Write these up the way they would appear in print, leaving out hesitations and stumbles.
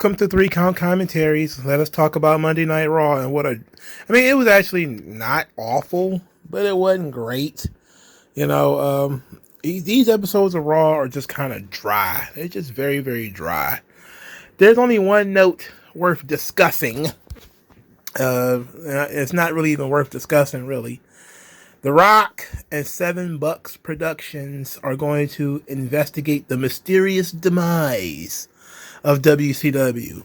Welcome to 3 Count Commentaries. Let us talk about Monday Night Raw and it was actually not awful, but it wasn't great. These episodes of Raw are just kind of dry. They're just very, very dry. There's only one note worth discussing. It's not really even worth discussing, really. The Rock and Seven Bucks Productions are going to investigate the mysterious demise of WCW.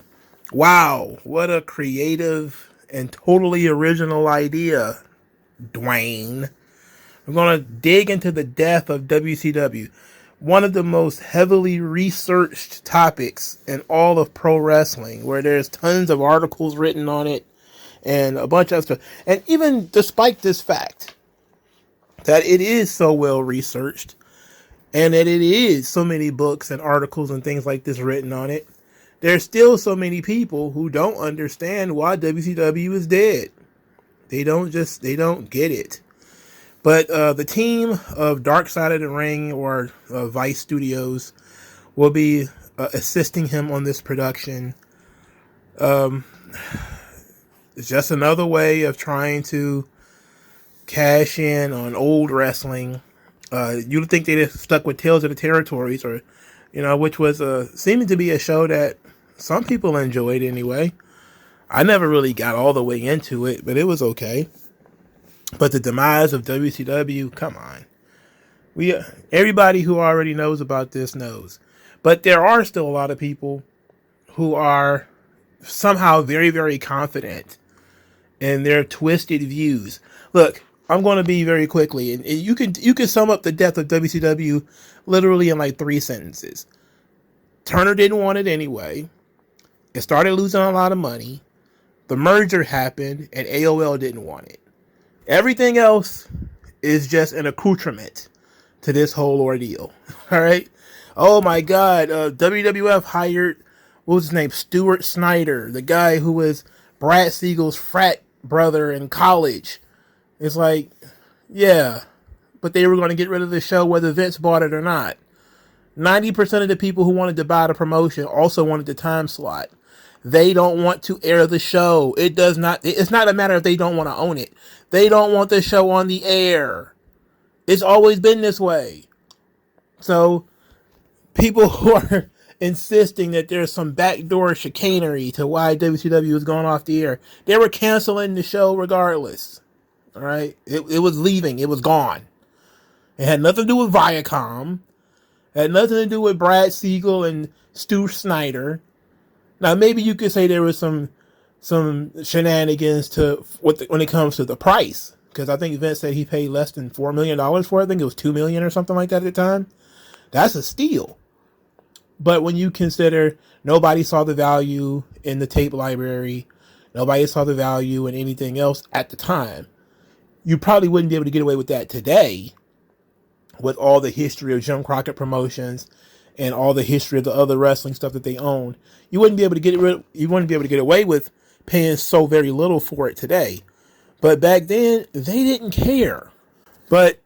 Wow, what a creative and totally original idea, Dwayne. We're going to dig into the death of WCW, one of the most heavily researched topics in all of pro wrestling, where there's tons of articles written on it and a bunch of stuff. And even despite this fact that it is so well researched, and that it is so many books and articles and things like this written on it, there's still so many people who don't understand why WCW is dead. They don't get it. But the team of Dark Side of the Ring, or Vice Studios, will be assisting him on this production. It's just another way of trying to cash in on old wrestling. You would think they'd have stuck with Tales of the Territories, or which was seeming to be a show that some people enjoyed anyway. I never really got all the way into it, but it was okay. But the demise of WCW, come on. Everybody who already knows about this knows. But there are still a lot of people who are somehow very, very confident in their twisted views. Look, I'm going to be very quickly, and you can sum up the death of WCW literally in like 3 sentences. Turner didn't want it anyway. It started losing a lot of money. The merger happened, and AOL didn't want it. Everything else is just an accoutrement to this whole ordeal. All right? Oh my God, WWF hired, what was his name? Stuart Snyder, the guy who was Brad Siegel's frat brother in college. It's like, yeah, but they were going to get rid of the show whether Vince bought it or not. 90% of the people who wanted to buy the promotion also wanted the time slot. They don't want to air the show. It's not a matter if they don't want to own it. They don't want the show on the air. It's always been this way. So people who are insisting that there's some backdoor chicanery to why WCW was going off the air, they were canceling the show regardless. All right? It was leaving. It was gone. It had nothing to do with Viacom. It had nothing to do with Brad Siegel and Stu Snyder. Now, maybe you could say there was some shenanigans when it comes to the price, because I think Vince said he paid less than $4 million for it. I think it was $2 million or something like that at the time. That's a steal. But when you consider nobody saw the value in the tape library, nobody saw the value in anything else at the time, you probably wouldn't be able to get away with that today with all the history of Jim Crockett Promotions and all the history of the other wrestling stuff that they own. You wouldn't be able to get away with paying so very little for it today. But back then, they didn't care. But,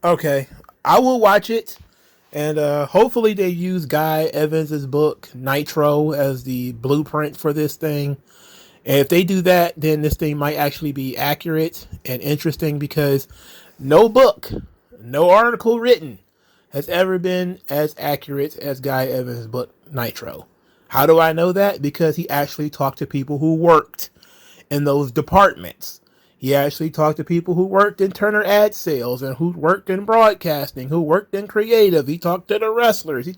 okay, I will watch it. And hopefully they use Guy Evans's book, Nitro, as the blueprint for this thing. And if they do that, then this thing might actually be accurate and interesting, because no book, no article written has ever been as accurate as Guy Evans' book, Nitro. How do I know that? Because he actually talked to people who worked in those departments. He actually talked to people who worked in Turner ad sales and who worked in broadcasting, who worked in creative. He talked to the wrestlers. He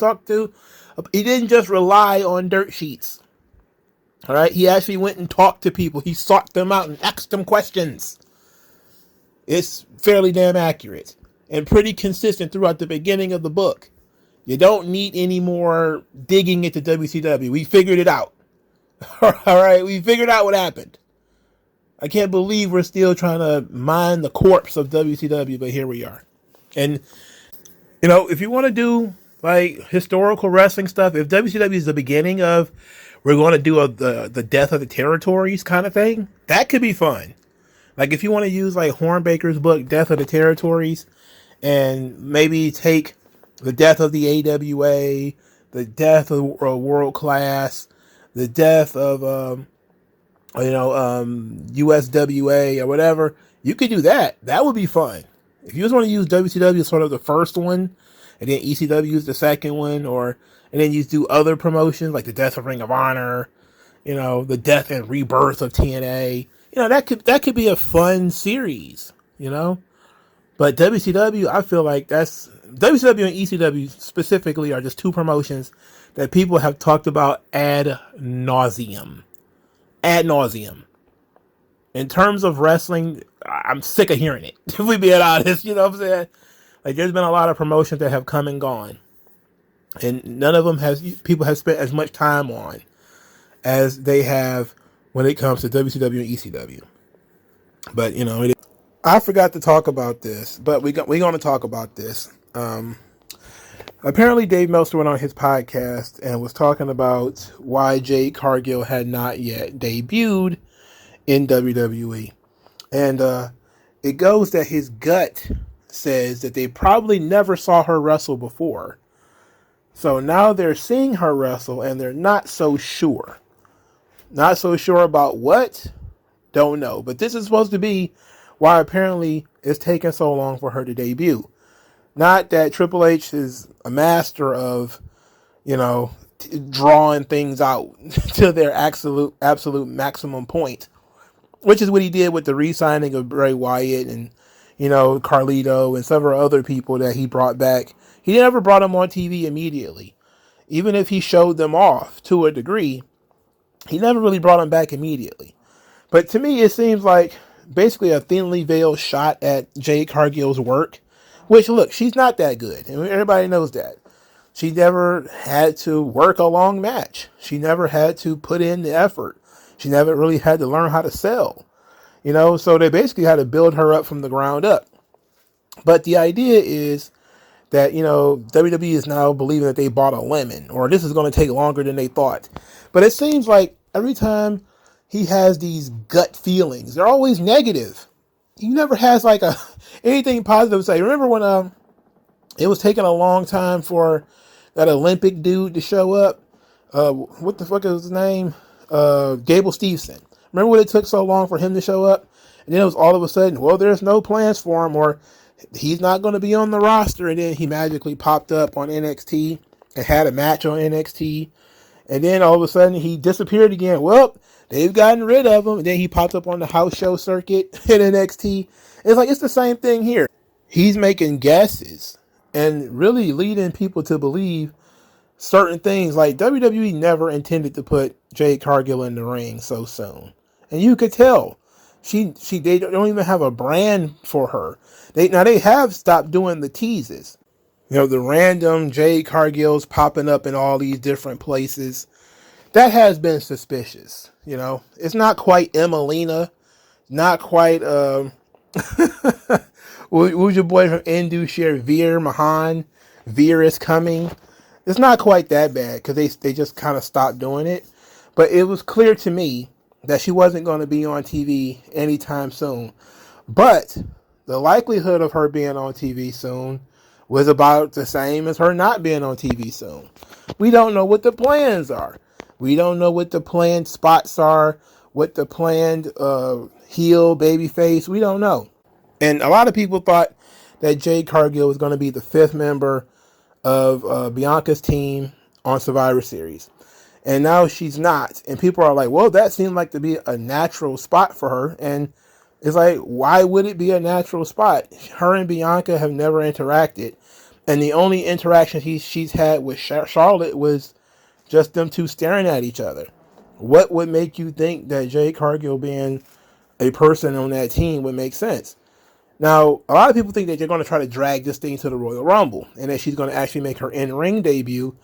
didn't just rely on dirt sheets. All right. He actually went and talked to people. He sought them out and asked them questions. It's fairly damn accurate and pretty consistent throughout the beginning of the book. You don't need any more digging into WCW. We figured it out. All right, we figured out what happened. I can't believe we're still trying to mine the corpse of WCW, but here we are. And, if you want to do, like, historical wrestling stuff, if WCW is the beginning of, we're going to do the death of the territories kind of thing, that could be fun. Like, if you want to use, like, Hornbaker's book, Death of the Territories, and maybe take the death of the AWA, the death of World Class, the death of USWA or whatever, you could do that. That would be fun. If you just want to use WCW as sort of the first one, and then ECW is the second one, and then you do other promotions like the death of Ring of Honor, the death and rebirth of TNA. That could be a fun series. But WCW, I feel like that's WCW and ECW specifically are just two promotions that people have talked about ad nauseum. Ad nauseum. In terms of wrestling, I'm sick of hearing it. If we being honest, you know what I'm saying? Like, there's been a lot of promotions that have come and gone, and none of them people have spent as much time on as they have when it comes to WCW and ECW. But I forgot to talk about this, but we're going to talk about this. Apparently, Dave Meltzer went on his podcast and was talking about why Jade Cargill had not yet debuted in WWE. And it goes that his gut says that they probably never saw her wrestle before. So now they're seeing her wrestle and they're not so sure. Not so sure about what? Don't know. But this is supposed to be why apparently it's taken so long for her to debut. Not that Triple H is a master of, drawing things out to their absolute maximum point, which is what he did with the re-signing of Bray Wyatt and, Carlito and several other people that he brought back. He never brought them on TV immediately. Even if he showed them off to a degree, he never really brought them back immediately. But to me, it seems like basically a thinly veiled shot at Jade Cargill's work, which, look, she's not that good. And everybody knows that. She never had to work a long match. She never had to put in the effort. She never really had to learn how to sell. So they basically had to build her up from the ground up. But the idea is that, WWE is now believing that they bought a lemon, or this is going to take longer than they thought. But it seems like every time he has these gut feelings, they're always negative. He never has anything positive to say. Remember when it was taking a long time for that Olympic dude to show up? What the fuck is his name? Gable Steveson. Remember when it took so long for him to show up? And then it was all of a sudden, well, there's no plans for him, or he's not going to be on the roster. And then he magically popped up on NXT and had a match on NXT. And then all of a sudden he disappeared again. Well, they've gotten rid of him. And then he popped up on the house show circuit in NXT. It's the same thing here. He's making guesses and really leading people to believe certain things. Like, WWE never intended to put Jade Cargill in the ring so soon. And you could tell. They don't even have a brand for her. They have stopped doing the teases. The random Jade Cargills popping up in all these different places. That has been suspicious. It's not quite Emelina. Not quite, who's your boy from Indushare, Veer Mahan? Veer is coming. It's not quite that bad because they just kind of stopped doing it. But it was clear to me that she wasn't going to be on TV anytime soon. But the likelihood of her being on TV soon was about the same as her not being on TV soon. We don't know what the plans are. We don't know what the planned spots are, what the planned heel, babyface. We don't know. And a lot of people thought that Jade Cargill was going to be the fifth member of Bianca's team on Survivor Series. And now she's not. And people are like, well, that seemed like to be a natural spot for her. And it's like, why would it be a natural spot? Her and Bianca have never interacted. And the only interaction she's had with Charlotte was just them two staring at each other. What would make you think that Jade Cargill being a person on that team would make sense? Now, a lot of people think that they're going to try to drag this thing to the Royal Rumble and that she's going to actually make her in-ring debut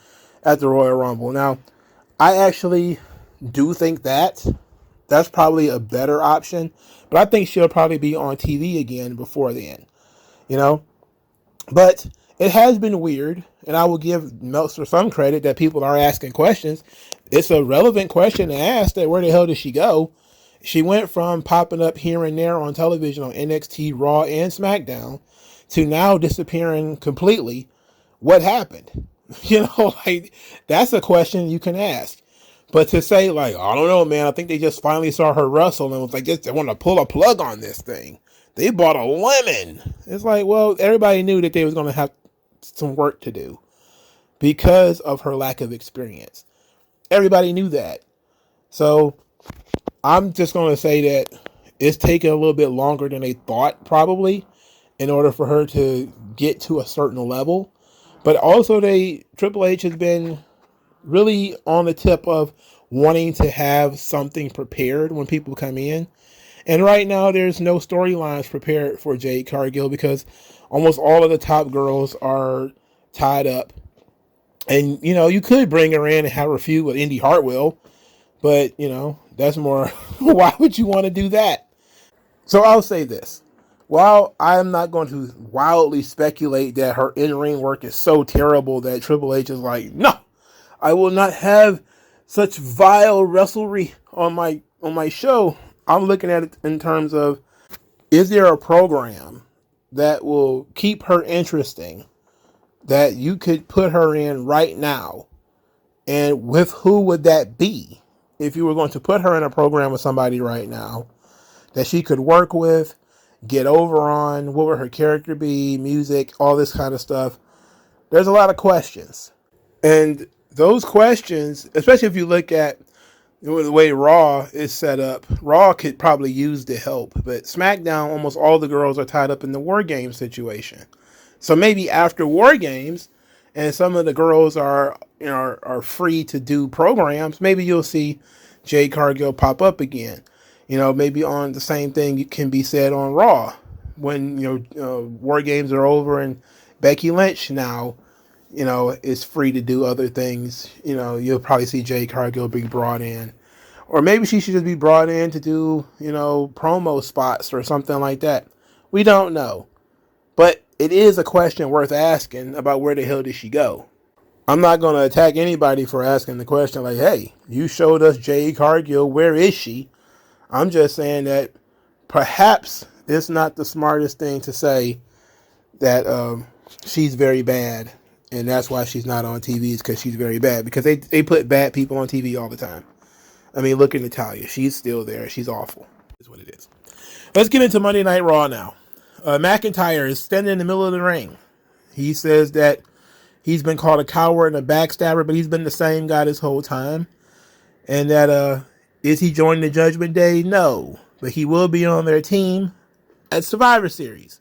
at the Royal Rumble. Now, I actually do think that's probably a better option, but I think she'll probably be on TV again before then, But it has been weird, and I will give Meltzer some credit that people are asking questions. It's a relevant question to ask, that where the hell did she go? She went from popping up here and there on television on NXT, Raw, and SmackDown to now disappearing completely. What happened? That's a question you can ask. But to say, like, I don't know, man, I think they just finally saw her wrestle and was like, they want to pull a plug on this thing. They bought a lemon. It's like, well, everybody knew that they was going to have some work to do because of her lack of experience. Everybody knew that. So I'm just going to say that it's taken a little bit longer than they thought, probably, in order for her to get to a certain level. But also, Triple H has been really on the tip of wanting to have something prepared when people come in. And right now, there's no storylines prepared for Jade Cargill because almost all of the top girls are tied up. And, you could bring her in and have her feud with Indy Hartwell, but, that's more, why would you want to do that? So I'll say this. While I'm not going to wildly speculate that her in-ring work is so terrible that Triple H is like, no, I will not have such vile wrestlery on my show. I'm looking at it in terms of, is there a program that will keep her interesting that you could put her in right now? And with who would that be? If you were going to put her in a program with somebody right now that she could work with, get over on, what would her character be, music, all this kind of stuff. There's a lot of questions. And those questions, especially if you look at the way Raw is set up, Raw could probably use the help. But SmackDown, almost all the girls are tied up in the War Games situation. So maybe after War Games, and some of the girls are free to do programs, maybe you'll see Jade Cargill pop up again. Maybe on the same thing can be said on Raw when, War Games are over and Becky Lynch now, is free to do other things. You'll probably see Jade Cargill be brought in. Or maybe she should just be brought in to do, promo spots or something like that. We don't know. But it is a question worth asking about where the hell did she go. I'm not going to attack anybody for asking the question like, hey, you showed us Jade Cargill, where is she? I'm just saying that perhaps it's not the smartest thing to say that she's very bad, and that's why she's not on TV, is because she's very bad. Because they put bad people on TV all the time. I mean, look at Natalya. She's still there. She's awful. That's what it is. Let's get into Monday Night Raw now. McIntyre is standing in the middle of the ring. He says that he's been called a coward and a backstabber, but he's been the same guy this whole time. And that, is he joining the Judgment Day? No. But he will be on their team at Survivor Series.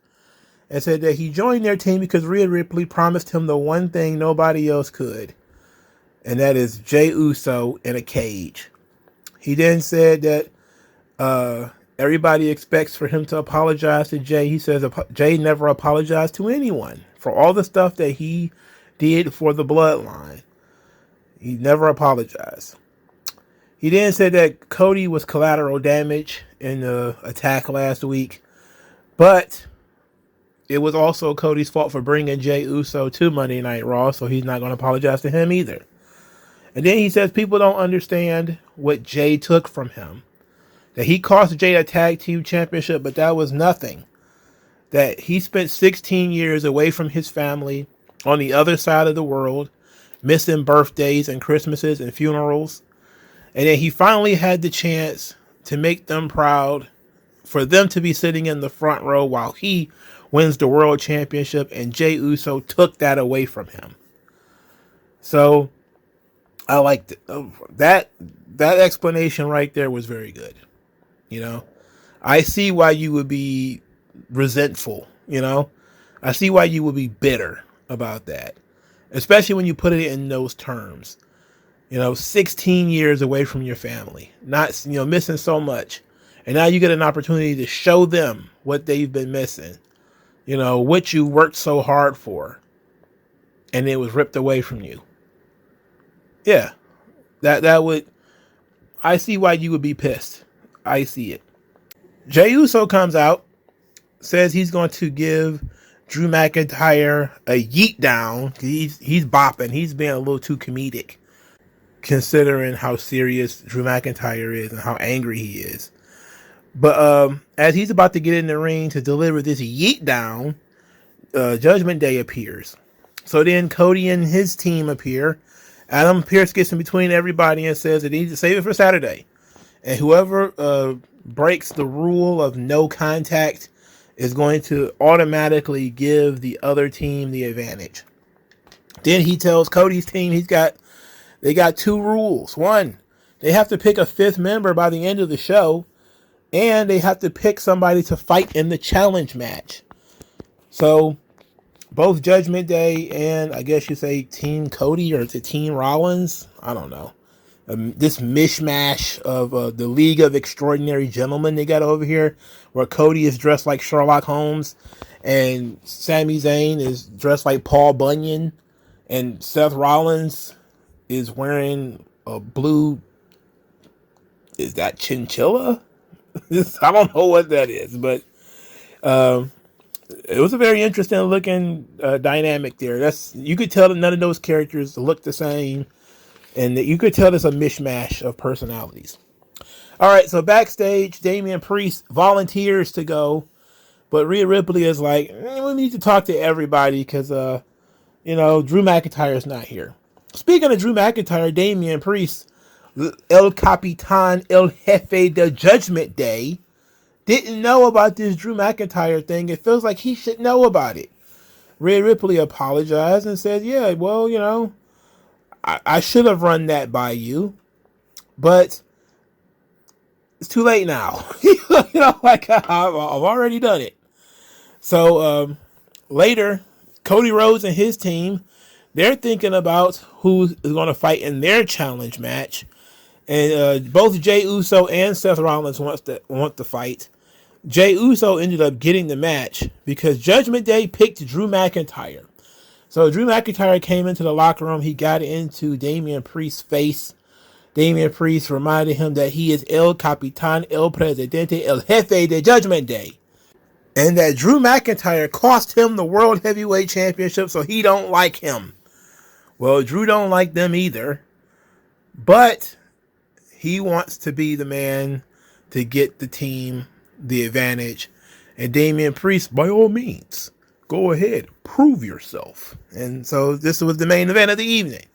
And said that he joined their team because Rhea Ripley promised him the one thing nobody else could. And that is Jey Uso in a cage. He then said that everybody expects for him to apologize to Jey. He says Jey never apologized to anyone for all the stuff that he did for the bloodline. He never apologized. He then said that Cody was collateral damage in the attack last week, but it was also Cody's fault for bringing Jey Uso to Monday Night Raw, so he's not going to apologize to him either. And then he says people don't understand what Jey took from him. That he cost Jey a tag team championship, but that was nothing. That he spent 16 years away from his family on the other side of the world, missing birthdays and Christmases and funerals. And then he finally had the chance to make them proud, for them to be sitting in the front row while he wins the world championship, and Jey Uso took that away from him. So I liked it. That explanation right there was very good. I see why you would be resentful. I see why you would be bitter about that, especially when you put it in those terms. 16 years away from your family, not, missing so much. And now you get an opportunity to show them what they've been missing, what you worked so hard for, and it was ripped away from you. Yeah, that would, I see why you would be pissed. I see it. Jey Uso comes out, says he's going to give Drew McIntyre a yeet down. He's bopping. He's being a little too comedic, considering how serious Drew McIntyre is and how angry he is. But as he's about to get in the ring to deliver this yeet down, Judgment Day appears. So then Cody and his team appear, Adam Pearce gets in between everybody and says that he needs to save it for Saturday. And whoever breaks the rule of no contact is going to automatically give the other team the advantage. Then he tells Cody's team they got 2 rules. 1, they have to pick a 5th member by the end of the show, and they have to pick somebody to fight in the challenge match. So both Judgment Day and I guess you say Team Cody or to Team Rollins, I don't know. This mishmash of the League of Extraordinary Gentlemen they got over here, where Cody is dressed like Sherlock Holmes, and Sami Zayn is dressed like Paul Bunyan, and Seth Rollins is wearing a blue, is that chinchilla? I don't know what that is, but it was a very interesting looking dynamic there. You could tell that none of those characters look the same. And you could tell there's a mishmash of personalities. All right, so backstage, Damian Priest volunteers to go, but Rhea Ripley is like, we need to talk to everybody because, Drew McIntyre's not here. Speaking of Drew McIntyre, Damian Priest, El Capitan, El Jefe de Judgment Day, didn't know about this Drew McIntyre thing. It feels like he should know about it. Rhea Ripley apologized and said, yeah, well, I should have run that by you, but it's too late now. I've already done it. So later, Cody Rhodes and his team, they're thinking about who is going to fight in their challenge match, and both Jey Uso and Seth Rollins want the fight. Jey Uso ended up getting the match because Judgment Day picked Drew McIntyre. So Drew McIntyre came into the locker room. He got into Damian Priest's face. Damian Priest reminded him that he is El Capitan, El Presidente, El Jefe de Judgment Day. And that Drew McIntyre cost him the World Heavyweight Championship, so he don't like him. Well, Drew don't like them either. But he wants to be the man to get the team the advantage. And Damian Priest, by all means, go ahead, prove yourself. And so this was the main event of the evening.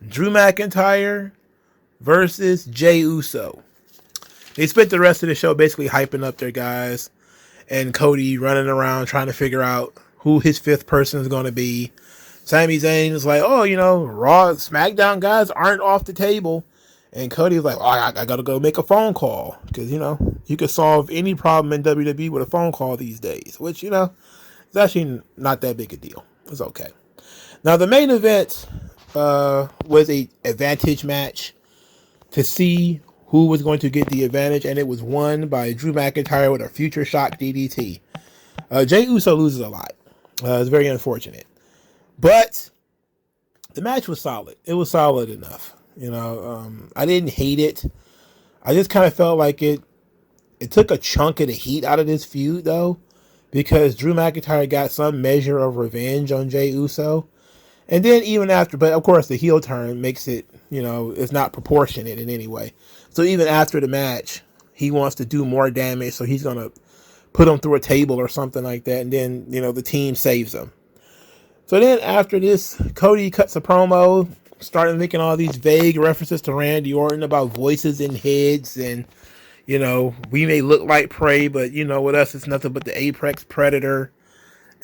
Drew McIntyre versus Jey Uso. They spent the rest of the show basically hyping up their guys, and Cody running around trying to figure out who his 5th person is going to be. Sami Zayn is like, Raw, SmackDown guys aren't off the table. And Cody's like, I got to go make a phone call. Because, you could solve any problem in WWE with a phone call these days. Which, it's actually not that big a deal. It's okay. Now, the main event was a advantage match to see who was going to get the advantage, and it was won by Drew McIntyre with a future shock DDT. Jey Uso loses a lot. It's very unfortunate. But the match was solid. It was solid enough. I didn't hate it. I just kind of felt like it took a chunk of the heat out of this feud, though, because Drew McIntyre got some measure of revenge on Jey Uso. And then even after, but of course the heel turn makes it, it's not proportionate in any way. So even after the match, he wants to do more damage, so he's going to put him through a table or something like that, and then, the team saves him. So then after this, Cody cuts a promo, started making all these vague references to Randy Orton about voices in heads, and, we may look like prey, but, with us, it's nothing but the apex predator.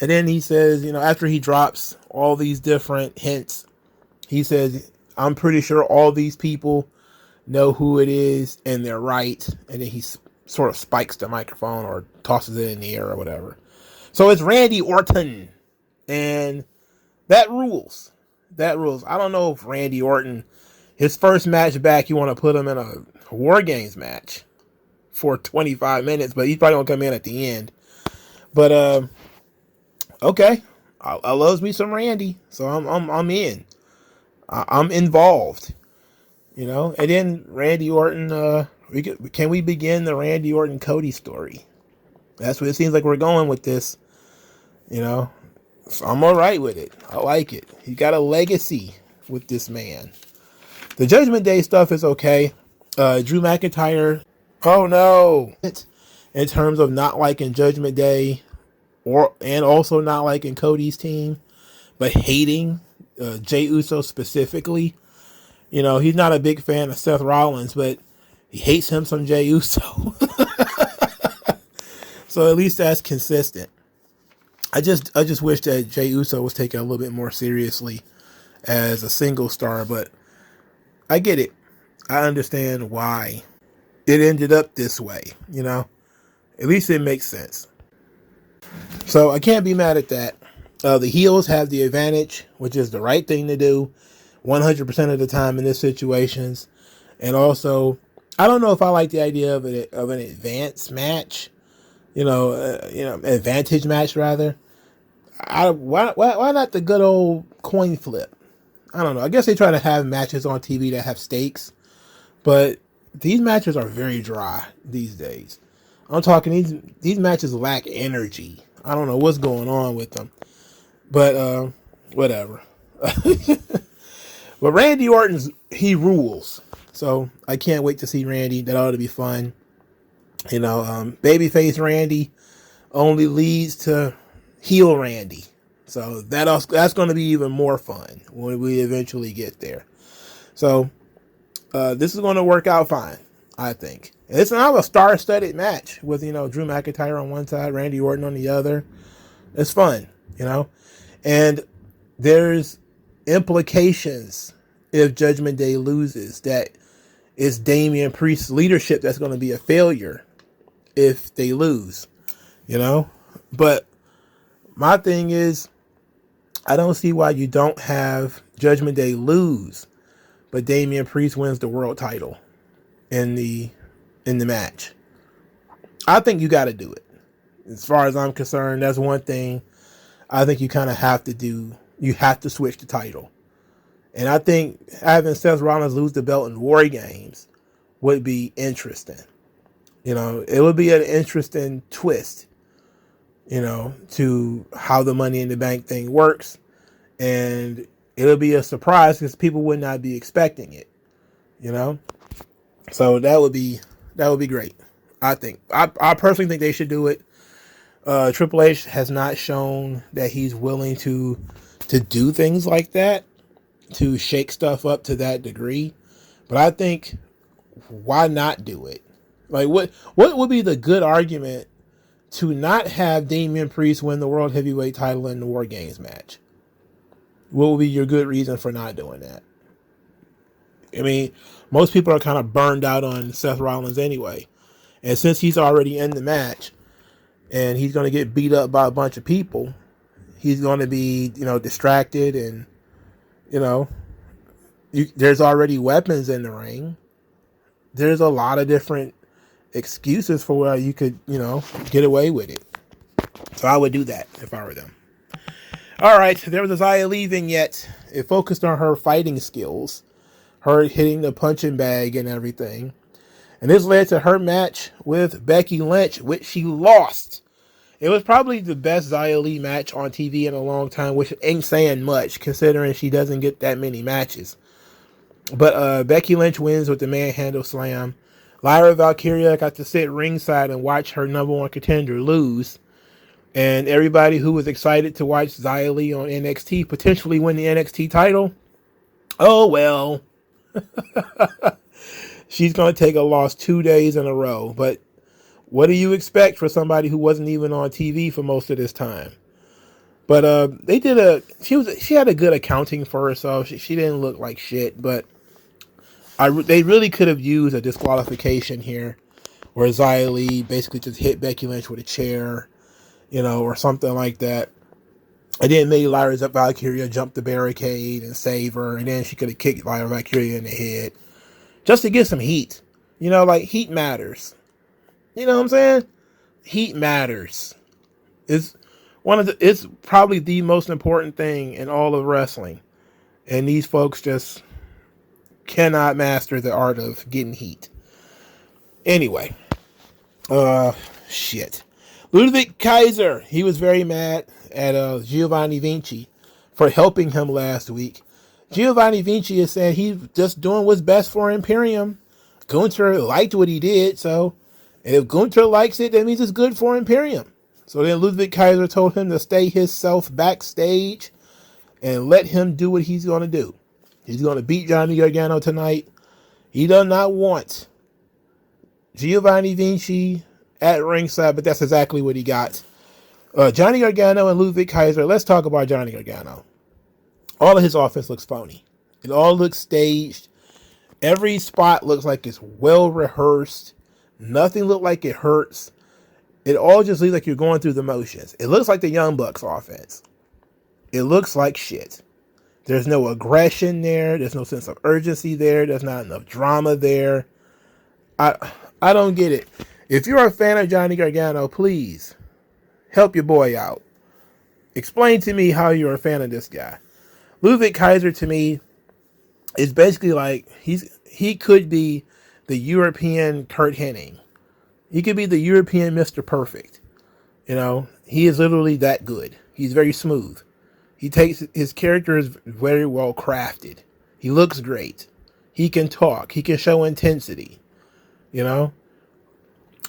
And then he says, after he drops all these different hints, he says, I'm pretty sure all these people know who it is, and they're right. And then he sort of spikes the microphone or tosses it in the air or whatever. So it's Randy Orton. And that rules. That rules. I don't know if Randy Orton, his first match back, you want to put him in a War Games match for 25 minutes, but he's probably going to come in at the end. But, okay. I loves me some Randy, so I'm in. I'm involved, And then Randy Orton. Can we begin the Randy Orton Cody story? That's what it seems like we're going with this, So I'm all right with it. I like it. He got a legacy with this man. The Judgment Day stuff is okay. Drew McIntyre. Oh no! In terms of not liking Judgment Day. And also not liking Cody's team, but hating Jey Uso specifically. He's not a big fan of Seth Rollins, but he hates him some Jey Uso. So at least that's consistent. I just wish that Jey Uso was taken a little bit more seriously as a single star, but I get it. I understand why it ended up this way, At least it makes sense. So I can't be mad at that. The heels have the advantage, which is the right thing to do 100% of the time in these situations. And also, I don't know if I like the idea of an advanced match, advantage match rather. Why not the good old coin flip? I don't know. I guess they try to have matches on TV that have stakes, but these matches are very dry these days. I'm talking these matches lack energy. I don't know what's going on with them, but whatever. But Randy Orton, he rules. So I can't wait to see Randy. That ought to be fun. Babyface Randy only leads to heel Randy. So that's going to be even more fun when we eventually get there. So this is going to work out fine, I think. And it's not a star-studded match with, Drew McIntyre on one side, Randy Orton on the other. It's fun, And there's implications if Judgment Day loses that it's Damian Priest's leadership that's going to be a failure if they lose, But my thing is, I don't see why you don't have Judgment Day lose, but Damian Priest wins the world title in the match. I think you got to do it. As far as I'm concerned, that's one thing I think you kind of have to do. You have to switch the title. And I think having Seth Rollins lose the belt in War Games would be interesting. It would be an interesting twist, to how the Money in the Bank thing works. And it'll be a surprise because people would not be expecting it, So that would be great. I think. I personally think they should do it. Triple H has not shown that he's willing to do things like that, to shake stuff up to that degree. But I think, why not do it? Like, what would be the good argument to not have Damian Priest win the World Heavyweight title in the War Games match? What would be your good reason for not doing that? I mean, most people are kind of burned out on Seth Rollins anyway. And since he's already in the match and he's going to get beat up by a bunch of people, he's going to be, distracted and, there's already weapons in the ring. There's a lot of different excuses for where you could, get away with it. So I would do that if I were them. All right, there was a Xia Li vignette. It focused on her fighting skills, her hitting the punching bag and everything. And this led to her match with Becky Lynch, which she lost. It was probably the best Xia Li match on TV in a long time, which ain't saying much considering she doesn't get that many matches. But Becky Lynch wins with the manhandle slam. Lyra Valkyria got to sit ringside and watch her number one contender lose. And everybody who was excited to watch Xia Li on NXT potentially win the NXT title, oh well. She's going to take a loss 2 days in a row. But what do you expect for somebody who wasn't even on TV for most of this time? But she had a good accounting for herself. She didn't look like shit, but they really could have used a disqualification here where Xia Li basically just hit Becky Lynch with a chair, or something like that. And then maybe Lyra Valkyria jump the barricade and save her, and then she could have kicked Lyra Valkyria in the head just to get some heat. Heat matters. You know what I'm saying? Heat matters. It's probably the most important thing in all of wrestling. And these folks just cannot master the art of getting heat. Anyway. Shit. Ludwig Kaiser, he was very mad at Giovanni Vinci for helping him last week. Giovanni Vinci is saying he's just doing what's best for Imperium. Gunther liked what he did, so if Gunther likes it, that means it's good for Imperium. So then Ludwig Kaiser told him to stay himself backstage and let him do what he's going to do. He's going to beat Johnny Gargano tonight. He does not want Giovanni Vinci at ringside, but that's exactly what he got. Johnny Gargano and Ludwig Kaiser. Let's talk about Johnny Gargano. All of his offense looks phony. It all looks staged. Every spot looks like it's well rehearsed. Nothing looks like it hurts. It all just looks like you're going through the motions. It looks like the Young Bucks offense. It looks like shit. There's no aggression there. There's no sense of urgency there. There's not enough drama there. I don't get it. If you're a fan of Johnny Gargano, please help your boy out. Explain to me how you're a fan of this guy. Ludwig Kaiser, to me, is basically like he could be the European Kurt Hennig. He could be the European Mr. Perfect. You know, he is literally that good. He's very smooth. His character is very well crafted. He looks great. He can talk. He can show intensity. You know,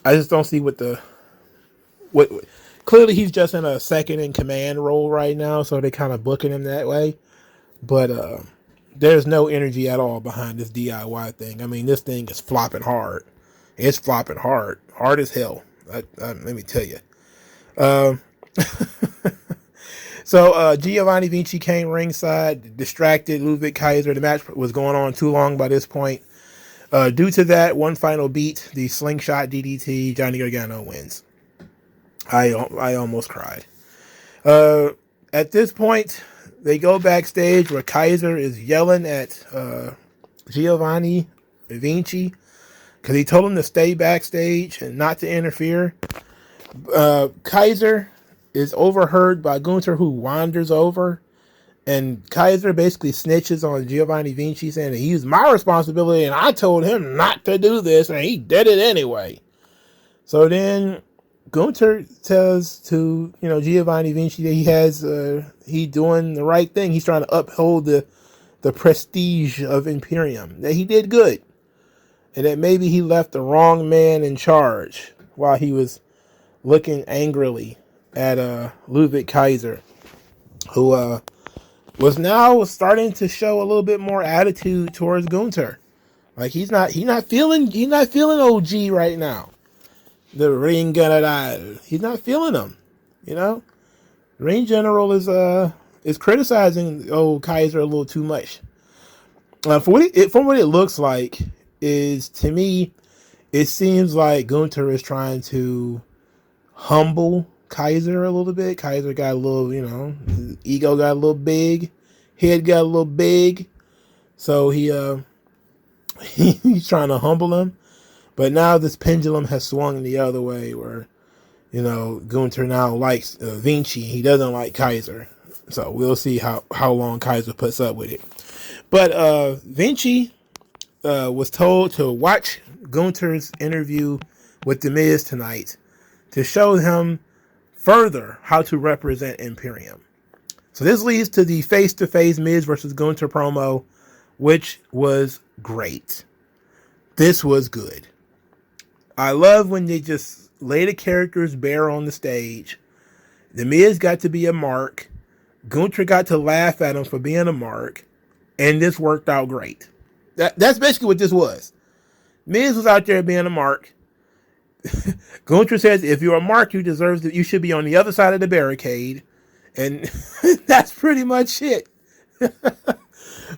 I just don't see what clearly he's just in a second in command role right now, so they kind of booking him that way. But there's no energy at all behind this DIY thing. I mean, this thing is flopping hard. It's flopping hard as hell. Let me tell you. So Giovanni Vinci came ringside, distracted Ludwig Kaiser. The match was going on too long by this point. Due to that one final beat, the slingshot DDT, Johnny Gargano wins. I almost cried. At this point, they go backstage where Kaiser is yelling at Giovanni Vinci because he told him to stay backstage and not to interfere. Kaiser is overheard by Gunther, who wanders over, and Kaiser basically snitches on Giovanni Vinci, saying that he's my responsibility and I told him not to do this and he did it anyway. So then Gunther says to Giovanni Vinci that he's doing the right thing. He's trying to uphold the prestige of Imperium, that he did good, and that maybe he left the wrong man in charge while he was looking angrily at Ludwig Kaiser, who was now starting to show a little bit more attitude towards Gunther. Like he's not feeling OG right now. The ring general, he's not feeling him. The ring general is criticizing old Kaiser a little too much. From what it looks like, is to me, it seems like Gunther is trying to humble Kaiser a little bit. Kaiser got a little, his ego got a little big, head got a little big, so he's trying to humble him. But now this pendulum has swung the other way, where Gunther now likes Vinci. He doesn't like Kaiser, so we'll see how long Kaiser puts up with it. But Vinci was told to watch Gunther's interview with The Miz tonight to show him further how to represent Imperium. So this leads to the face-to-face Miz versus Gunther promo, which was great. This was good. I love when they just lay the characters bare on the stage. The Miz got to be a mark. Gunther got to laugh at him for being a mark. And this worked out great. That's basically what this was. Miz was out there being a mark. Gunther says, if you're a mark, you should be on the other side of the barricade. And that's pretty much it.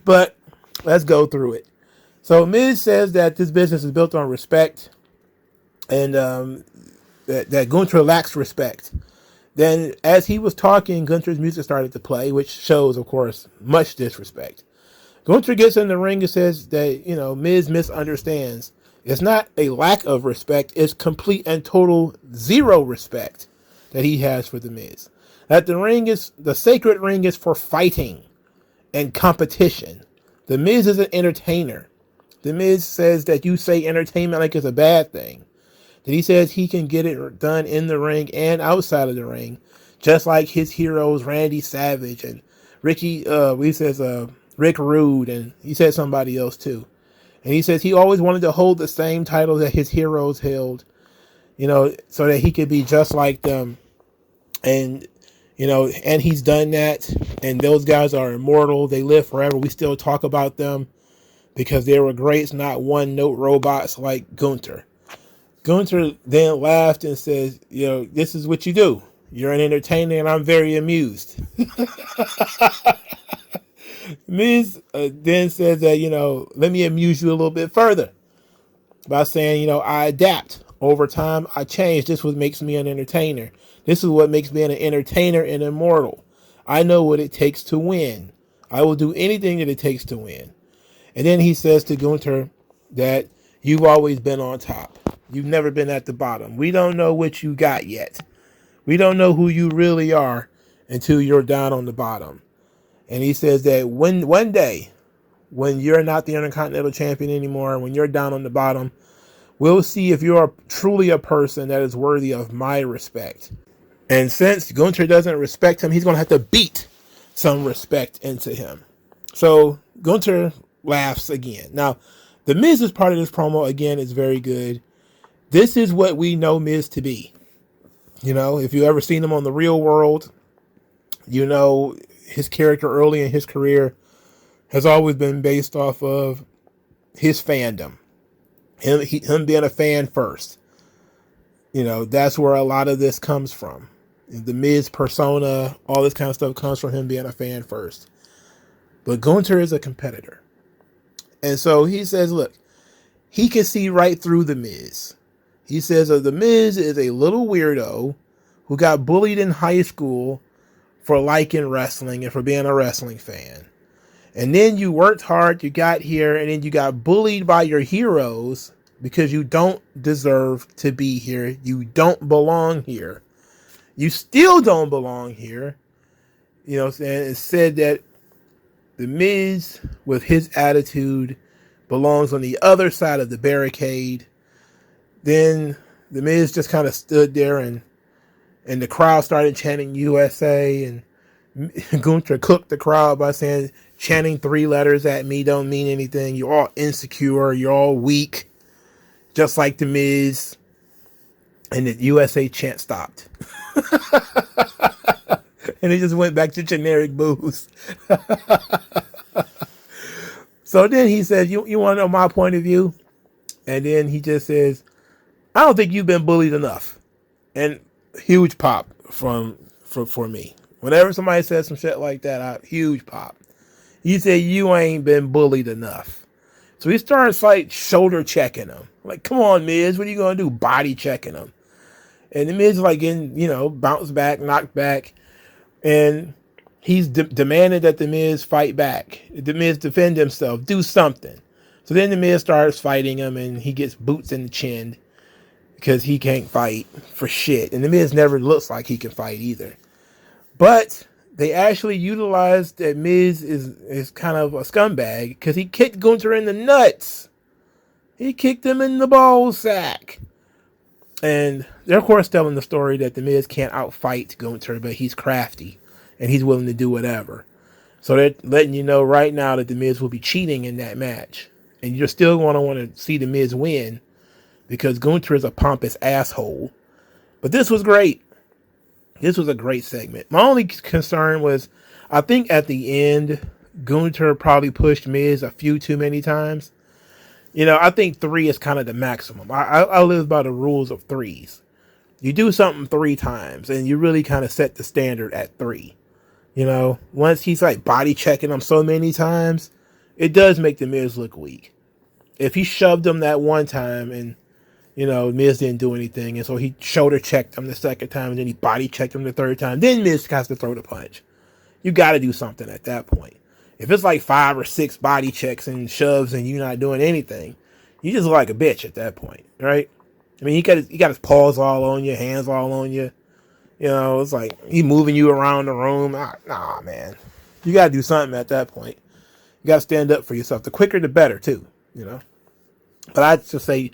But let's go through it. So Miz says that this business is built on respect, and that Gunther lacks respect. Then as he was talking, Gunther's music started to play, which shows, of course, much disrespect. Gunther gets in the ring and says that, Miz misunderstands. It's not a lack of respect. It's complete and total zero respect that he has for the Miz. That the sacred ring is for fighting and competition. The Miz is an entertainer. The Miz says that you say entertainment like it's a bad thing. That he says he can get it done in the ring and outside of the ring, just like his heroes Randy Savage and Rick Rude, and he said somebody else too. And he says he always wanted to hold the same title that his heroes held, so that he could be just like them. And, You know, and he's done that. And those guys are immortal. They live forever. We still talk about them because they were greats, not one-note robots like Gunther. Gunther then laughed and says, you know, this is what you do. You're an entertainer, and I'm very amused. Miz then says that, you know, let me amuse you a little bit further by saying, you know, I adapt. Over time, I change. This is what makes me an entertainer. This is what makes me an entertainer and immortal. I know what it takes to win. I will do anything that it takes to win. And then he says to Gunther that you've always been on top. You've never been at the bottom. We don't know what you got yet. We don't know who you really are until you're down on the bottom. And he says that one day, when you're not the Intercontinental Champion anymore, when you're down on the bottom, we'll see if you're truly a person that is worthy of my respect. And since Gunther doesn't respect him, he's going to have to beat some respect into him. So Gunther laughs again. Now, the Miz's part of this promo, again, is very good. This is what we know Miz to be. You know, if you've ever seen him on The Real World, you know his character early in his career has always been based off of his fandom. Him being a fan first. You know, that's where a lot of this comes from. The Miz persona, all this kind of stuff comes from him being a fan first. But Gunther is a competitor. And so he says, look, he can see right through the Miz. He says the Miz is a little weirdo who got bullied in high school for liking wrestling and for being a wrestling fan. And then you worked hard, you got here, and then you got bullied by your heroes because you don't deserve to be here. You don't belong here. You still don't belong here. You know, and it said that the Miz, with his attitude, belongs on the other side of the barricade. Then the Miz just kind of stood there and the crowd started chanting USA, and Gunther cooked the crowd by saying, chanting 3 letters at me don't mean anything. You're all insecure. You're all weak. Just like the Miz. And the USA chant stopped. And it just went back to generic boos. So then he says, you want to know my point of view? And then he just says, I don't think you've been bullied enough. And huge pop for me. Whenever somebody says some shit like that, huge pop. He said, you ain't been bullied enough. So he starts like shoulder checking him. Like, come on, Miz, what are you going to do? Body checking him. And the Miz is like getting, you know, bounced back, knocked back. And he's demanded that the Miz fight back. The Miz defend himself, do something. So then the Miz starts fighting him and he gets boots in the chin because he can't fight for shit. And the Miz never looks like he can fight either. But they actually utilized that Miz is kind of a scumbag because he kicked Gunther in the nuts. He kicked him in the ball sack. And they're, of course, telling the story that the Miz can't outfight Gunther, but he's crafty and he's willing to do whatever. So they're letting you know right now that the Miz will be cheating in that match. And you're still going to want to see the Miz win because Gunther is a pompous asshole. But this was great. This was a great segment. My only concern was, I think at the end, Gunther probably pushed Miz a few too many times. You know, I think 3 is kind of the maximum. I live by the rules of 3s. You do something 3 times, and you really kind of set the standard at 3. You know, once he's like body checking him so many times, it does make the Miz look weak. If he shoved him that one time and, you know, Miz didn't do anything, and so he shoulder checked him the second time, and then he body checked him the third time, then Miz has to throw the punch. You got to do something at that point. If it's like 5 or 6 body checks and shoves and you're not doing anything, you just look like a bitch at that point, right? I mean, he got his paws all on you, hands all on you. You know, it's like he moving you around the room. Nah, man. You got to do something at that point. You got to stand up for yourself. The quicker, the better, too, you know. But I'd just say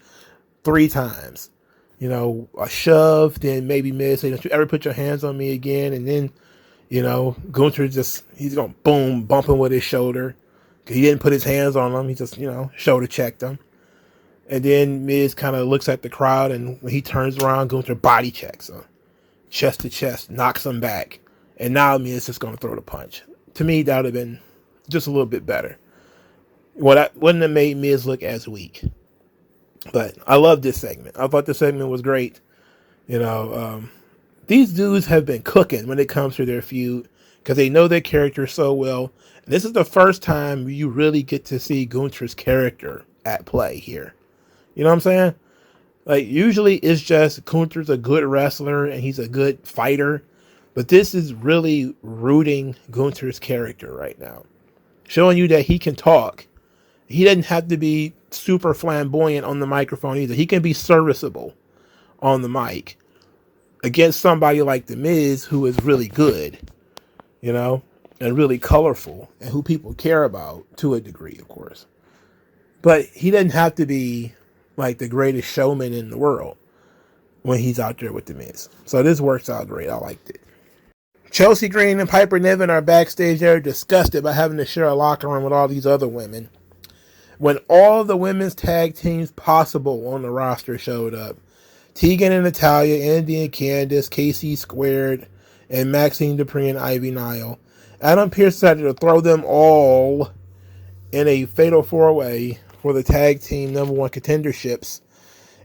3 times. You know, a shove, then maybe Miz say, don't you ever put your hands on me again, and then, you know, Gunther he's going to boom, bump him with his shoulder. He didn't put his hands on him. He just, you know, shoulder checked him. And then Miz kind of looks at the crowd, and when he turns around, Gunther body checks him. Chest to chest, knocks him back. and now Miz just going to throw the punch. To me, that would have been just a little bit better. Well, that wouldn't have made Miz look as weak. But I love this segment. I thought the segment was great. You know, these dudes have been cooking when it comes to their feud because they know their character so well. And this is the first time you really get to see Gunther's character at play here. You know what I'm saying? Like, usually it's just Gunther's a good wrestler and he's a good fighter. But this is really rooting Gunther's character right now. Showing you that he can talk. He doesn't have to be super flamboyant on the microphone either. He can be serviceable on the mic against somebody like The Miz, who is really good, you know, and really colorful and who people care about to a degree, of course. But he doesn't have to be like the greatest showman in the world when he's out there with The Miz. So this works out great. I liked it. Chelsea Green and Piper Niven are backstage. They're disgusted by having to share a locker room with all these other women. When all the women's tag teams possible on the roster showed up, Tegan and Natalya, Andy and Candice, KC Squared, and Maxine Dupree and Ivy Nile, Adam Pearce decided to throw them all in a fatal four-way for the tag team #1 contenderships.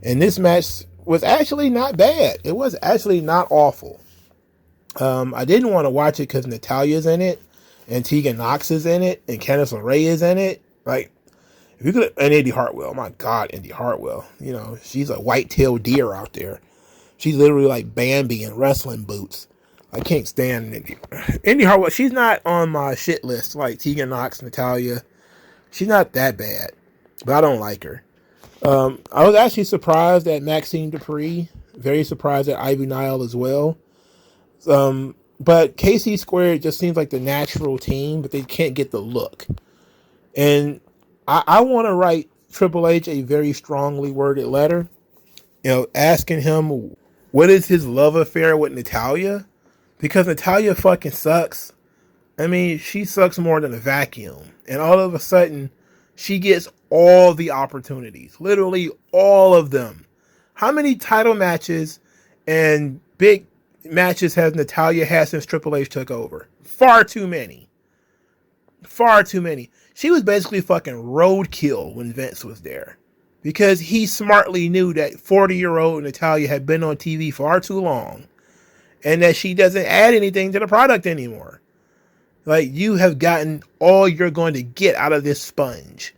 And this match was actually not bad. It was actually not awful. I didn't want to watch it because Natalya's in it, and Tegan Nox is in it, and Candice LeRae is in it. Like, if you could, and Indy Hartwell, my God, Indy Hartwell, you know, she's a white-tailed deer out there. She's literally like Bambi in wrestling boots. I can't stand Indy Hartwell. She's not on my shit list like Tegan Nox, Natalya. She's not that bad, but I don't like her. I was actually surprised at Maxine Dupree. Very surprised at Ivy Nile as well. But KC Squared just seems like the natural team, but they can't get the look. And I want to write Triple H a very strongly worded letter, you know, asking him what is his love affair with Natalya, because Natalya fucking sucks. I mean, she sucks more than a vacuum, and all of a sudden, she gets all the opportunities, literally all of them. How many title matches and big matches has Natalya had since Triple H took over? Far too many. Far too many. She was basically fucking roadkill when Vince was there, because he smartly knew that 40-year-old Natalya had been on TV far too long and that she doesn't add anything to the product anymore. Like, you have gotten all you're going to get out of this sponge.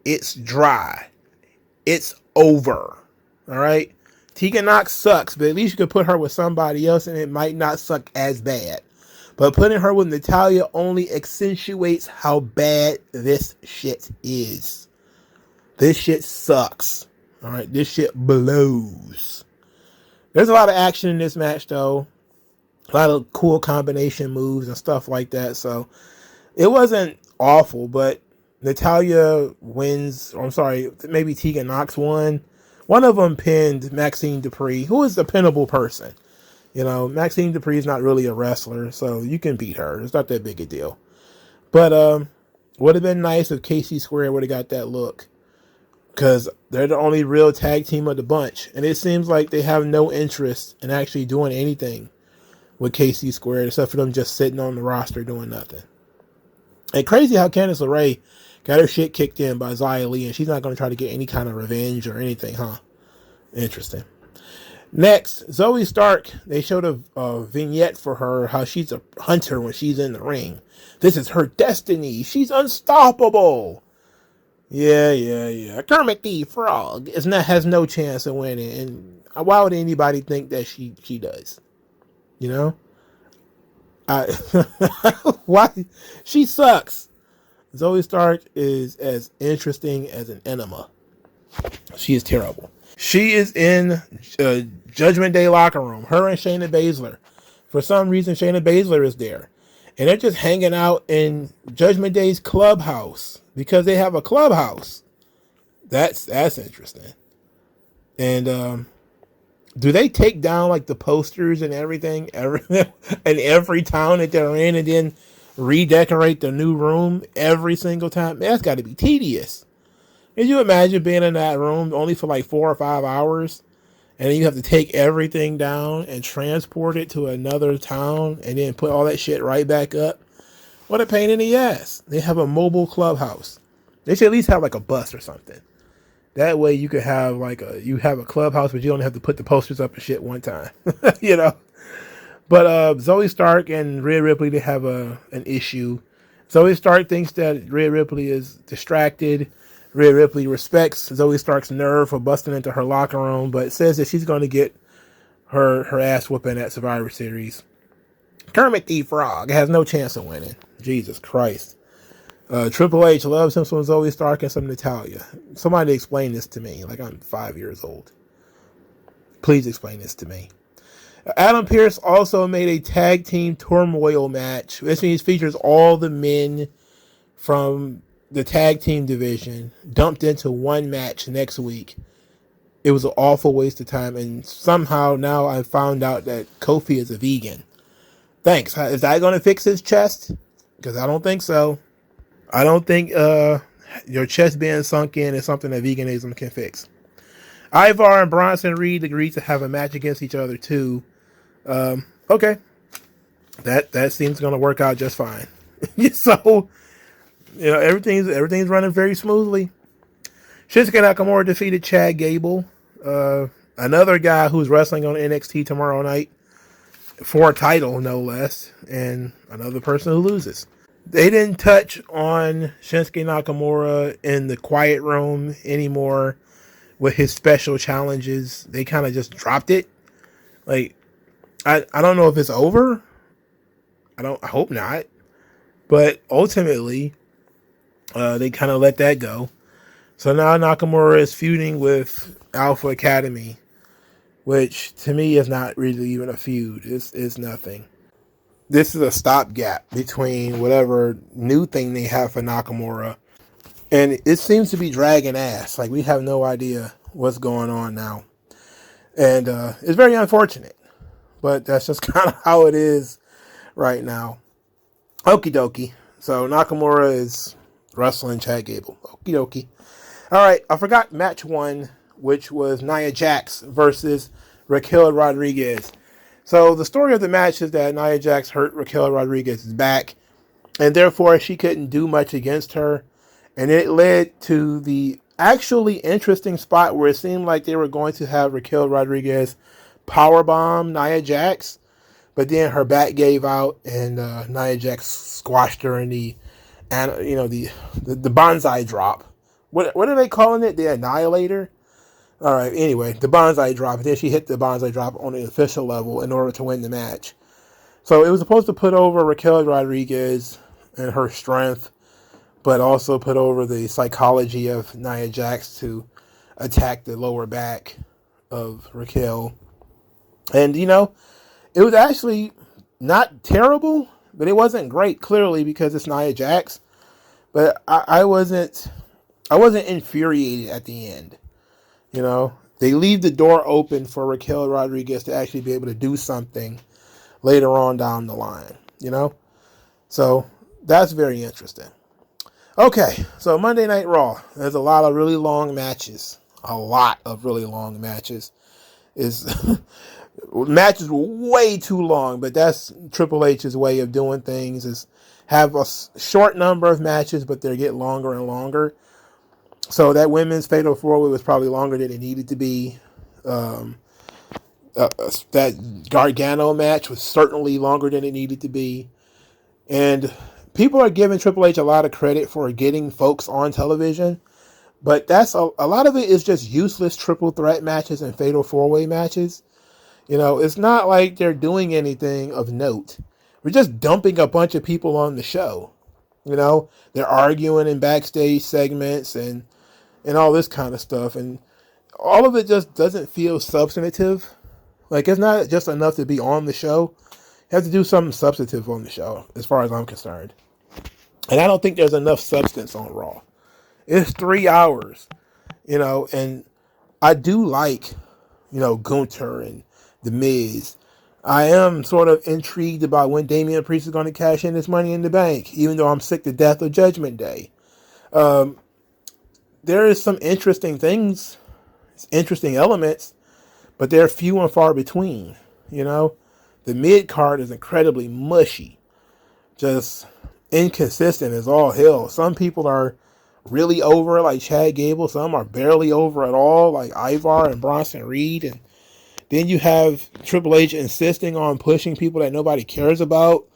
It's dry. It's over. All right? Tegan Nox sucks, but at least you could put her with somebody else and it might not suck as bad. But putting her with Natalya only accentuates how bad this shit is. This shit sucks. All right, this shit blows. There's a lot of action in this match, though. A lot of cool combination moves and stuff like that. So it wasn't awful, but Natalya wins. Or I'm sorry, maybe Tegan Nox won. One of them pinned Maxine Dupree, who is a pinnable person. You know, Maxine Dupree is not really a wrestler, so you can beat her. It's not that big a deal. But would have been nice if KC Square would have got that look, because they're the only real tag team of the bunch, and it seems like they have no interest in actually doing anything with KC Square, except for them just sitting on the roster doing nothing. And crazy how Candice LeRae got her shit kicked in by Xia Li, and she's not going to try to get any kind of revenge or anything, huh? Interesting. Next, Zoe Stark, they showed a vignette for her, how she's a hunter when she's in the ring. This is her destiny. She's unstoppable. Yeah. Kermit the Frog has no chance of winning. And why would anybody think that she does? You know? Why? She sucks. Zoe Stark is as interesting as an enema. She is terrible. She is in Judgment Day locker room. Her and Shayna Baszler. For some reason, Shayna Baszler is there. And they're just hanging out in Judgment Day's clubhouse because they have a clubhouse. That's interesting. And do they take down like the posters and everything in every town that they're in, and then redecorate the new room every single time? Man, that's got to be tedious. Can you imagine being in that room only for like 4 or 5 hours and then you have to take everything down and transport it to another town and then put all that shit right back up. What a pain in the ass. They have a mobile clubhouse. They should at least have like a bus or something. That way you could have like you have a clubhouse, but you don't have to put the posters up and shit one time. You know? But Zoe Stark and Rhea Ripley, they have an issue. Zoe Stark thinks that Rhea Ripley is distracted. Rhea Ripley respects Zoe Stark's nerve for busting into her locker room, but says that she's going to get her ass whooping at Survivor Series. Kermit the Frog has no chance of winning. Jesus Christ. Triple H loves him some Zoe Stark and some Natalya. Somebody explain this to me. Like I'm 5 years old. Please explain this to me. Adam Pearce also made a tag team turmoil match. This means features all the men from the tag team division dumped into one match next week. It was an awful waste of time, and somehow now I found out that Kofi is a vegan. Thanks. Is that going to fix his chest? Because I don't think so. I don't think your chest being sunk in is something that veganism can fix. Ivar and Bronson Reed agreed to have a match against each other too. Okay. That seems going to work out just fine. So, you know, everything's running very smoothly. Shinsuke Nakamura defeated Chad Gable, another guy who's wrestling on NXT tomorrow night for a title, no less, and another person who loses. They didn't touch on Shinsuke Nakamura in the quiet room anymore with his special challenges. They kind of just dropped it. Like, I don't know if it's over. I hope not. But ultimately, they kind of let that go. So now Nakamura is feuding with Alpha Academy, which to me is not really even a feud. It's nothing. This is a stopgap between whatever new thing they have for Nakamura. And it seems to be dragging ass. Like, we have no idea what's going on now. And it's very unfortunate. But that's just kind of how it is right now. Okie dokie. So Nakamura is wrestling Chad Gable. Okie dokie. All right, I forgot match 1, which was Nia Jax versus Raquel Rodriguez. So the story of the match is that Nia Jax hurt Raquel Rodriguez's back, and therefore she couldn't do much against her. And it led to the actually interesting spot where it seemed like they were going to have Raquel Rodriguez powerbomb Nia Jax, but then her back gave out, and Nia Jax squashed her in the bonsai drop. What are they calling it? The Annihilator? All right, anyway, the bonsai drop. And then she hit the bonsai drop on the official level in order to win the match. So it was supposed to put over Raquel Rodriguez and her strength, but also put over the psychology of Nia Jax to attack the lower back of Raquel. And, you know, it was actually not terrible, but it wasn't great, clearly, because it's Nia Jax. But I wasn't infuriated at the end. You know, they leave the door open for Raquel Rodriguez to actually be able to do something later on down the line, you know? So that's very interesting. Okay, so Monday Night Raw. There's a lot of really long matches. Matches way too long, but that's Triple H's way of doing things, is have a short number of matches, but they get longer and longer. So that women's Fatal 4-Way was probably longer than it needed to be. That Gargano match was certainly longer than it needed to be. And people are giving Triple H a lot of credit for getting folks on television, but that's a lot of it is just useless triple threat matches and Fatal 4-Way matches. You know, it's not like they're doing anything of note. We're just dumping a bunch of people on the show. You know, they're arguing in backstage segments and all this kind of stuff. And all of it just doesn't feel substantive. Like, it's not just enough to be on the show. You have to do something substantive on the show, as far as I'm concerned. And I don't think there's enough substance on Raw. It's 3 hours, you know, and I do like, you know, Gunther and The Miz. I am sort of intrigued about when Damian Priest is going to cash in his Money in the Bank, even though I'm sick to death of Judgment Day. There is some interesting things, interesting elements, but they're few and far between. You know, the mid card is incredibly mushy, just inconsistent as all hell. Some people are really over, like Chad Gable. Some are barely over at all, like Ivar and Bronson Reed. And then you have Triple H insisting on pushing people that nobody cares about.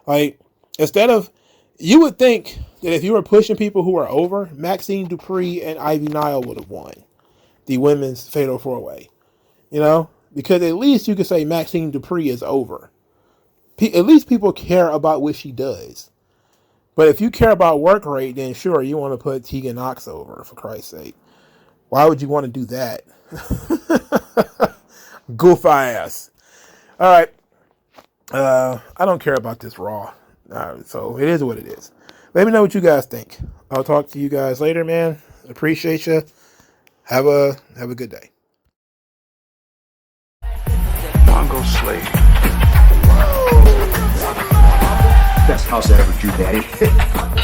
Like, instead of, you would think that if you were pushing people who are over, Maxine Dupree and Ivy Nile would have won the women's Fatal 4-Way. You know? Because at least you could say Maxine Dupree is over. At least people care about what she does. But if you care about work rate, then sure, you want to put Tegan Knox over, for Christ's sake. Why would you want to do that? Goof ass. All right. I don't care about this Raw. So it is what it is. Let me know what you guys think. I'll talk to you guys later, man. Appreciate you. Have a good day. MongoSlade. Best house I ever drew, Daddy.